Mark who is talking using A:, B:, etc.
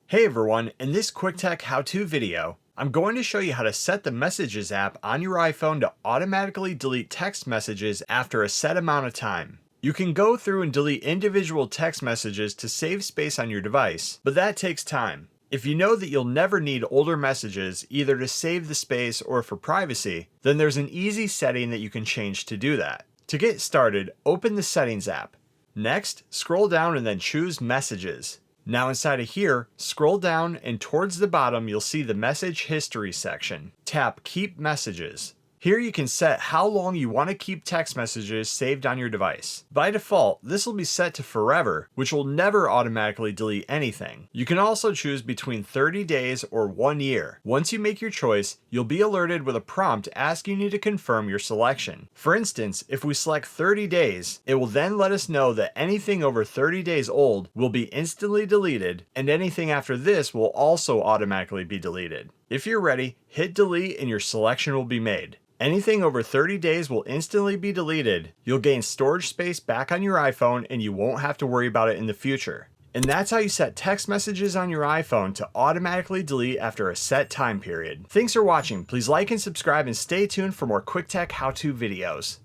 A: Hey everyone, in this quick tech how-to video, I'm going to show you how to set the Messages app on your iPhone to automatically delete text messages after a set amount of time. You can go through and delete individual text messages to save space on your device, but that takes time. If you know that you'll never need older messages either to save the space or for privacy, then there's an easy setting that you can change to do that. To get started, open the Settings app. Next, scroll down and then choose Messages. Now inside of here, scroll down and towards the bottom you'll see the Message History section. Tap Keep Messages. Here you can set how long you want to keep text messages saved on your device. By default, this will be set to forever, which will never automatically delete anything. You can also choose between 30 days or 1 year. Once you make your choice, you'll be alerted with a prompt asking you to confirm your selection. For instance, if we select 30 days, it will then let us know that anything over 30 days old will be instantly deleted, and anything after this will also automatically be deleted. If you're ready, hit delete and your selection will be made. Anything over 30 days will instantly be deleted. You'll gain storage space back on your iPhone and you won't have to worry about it in the future. And that's how you set text messages on your iPhone to automatically delete after a set time period. Thanks for watching. Please like and subscribe and stay tuned for more quick tech how-to videos.